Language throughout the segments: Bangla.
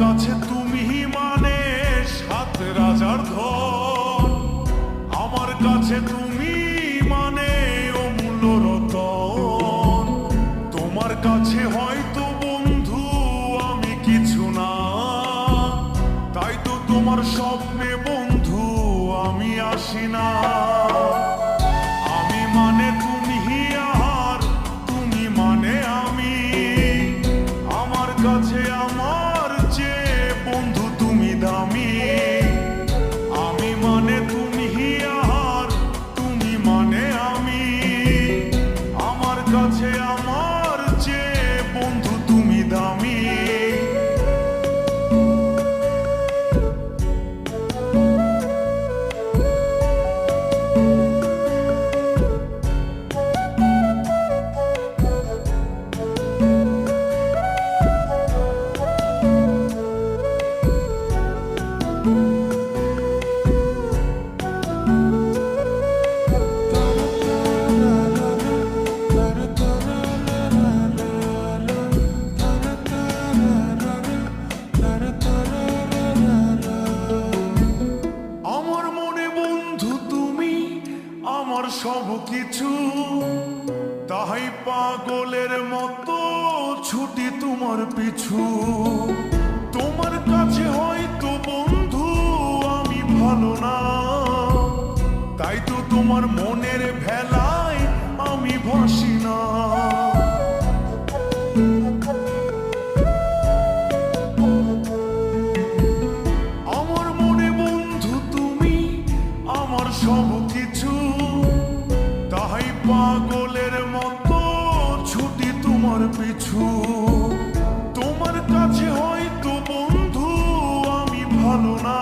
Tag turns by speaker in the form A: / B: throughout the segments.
A: কাছে তুমি মানে সাত রাজার ধন, আমার কাছে তুমি মানে অমূল্য রতন। তোমার কাছে হয়তো বন্ধু আমি কিছু না, তাই তো তোমার স্বপ্নে বন্ধু আমি আসি না। আমি মানে তুমি আর তুমি মানে আমি, আমার কাছে আমার চেয়ে বন্ধু তুমি দামি। আমি মানে তুমি আর তুমি মানে আমি, আমার কাছে আমার চেয়ে বন্ধু তুমি দামি। আমার মনে বন্ধু তুমি আমার সব কিছু, তাই পাগলের মতো ছুটি তোমার পিছু। তোমার কাছে হয়তো বন্ধু আমি ভালো না, তাই তো তোমার মনের ভেলায় আমি ভাসি না। আমার মনে বন্ধু তুমি আমার সব কিছু, তাই পাগলের মতো ছুটি তোমার পিছু। তোমার কাছে হয়তো বন্ধু আমি ভালো না,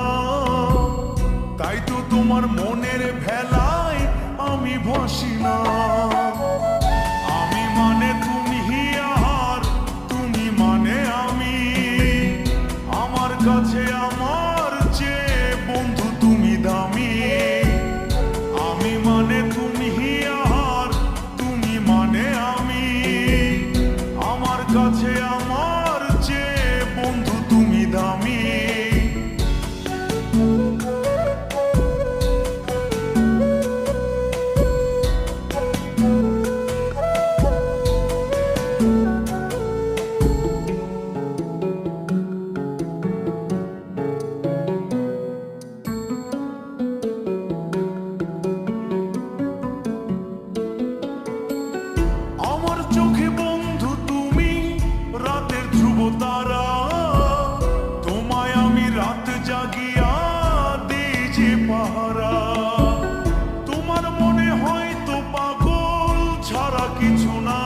A: তাই তো তোমার মনের ভেলায় আমি ভাসি না। আমি মানে তুমি আর তুমি মানে আমি, আমার কাছে আমার চেয়ে বন্ধু তুমি দামি। আমি মানে তুমি আর তুমি মানে আমি, আমার কাছে আমার চেয়ে বন্ধু তুমি দামি। আমার চোখে বন্ধু তুমি রাতের ধ্রুব তারা, তোমায় আমি রাত জাগিয়া দিই যে পাহারা। তোমার মনে হয়তো পাগল ছাড়া কিছু না,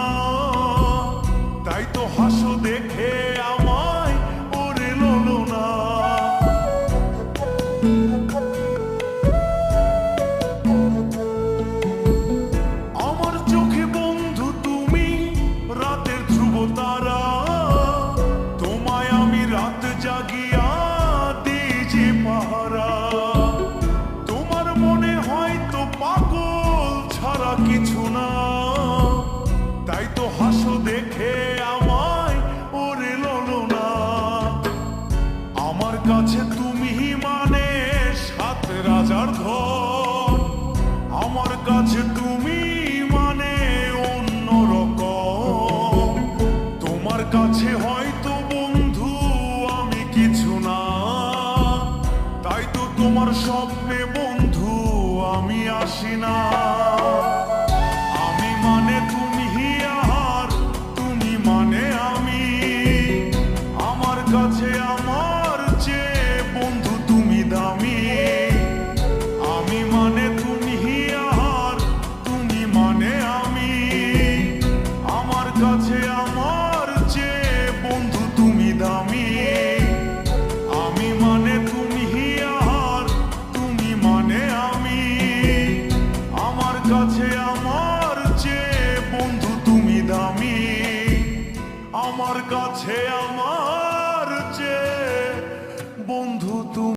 A: তাই তো হাসো দেখে আমায় ওরে লোলো না। আমার চোখে বন্ধু তুমি রাতের ধ্রুব তারা, তোমায় আমি রাত জাগিয়া দিই যে পাহারা। তোমার মনে হয়তো পাগল ছাড়া কিছু না, তাই তো হাসো দেখে আমায় ওরে লোলো না। আমার কাছে তুমি মানে সাত রাজার ধন, আমার কাছে তুমি মানে অন্য রকম। তোমার কাছে হয়তো বন্ধু আমি কিছু না, তাই তো তোমার স্বপ্নে বন্ধু আমি আসি না। আমি মানে তুমি আর তুমি মানে আমি, আমার কাছে আমার চেয়ে বন্ধু তুমি দামি। আমি মানে তুমি আর তুমি মানে আমি, আমার কাছে আমার চেয়ে বন্ধু তুমি দামি। আমি মানে তুমি আর তুমি মানে আমি, আমার কাছে আমার চেয়ে বন্ধু তুমি দামি। আমার কাছে আমার চেয়ে বন্ধু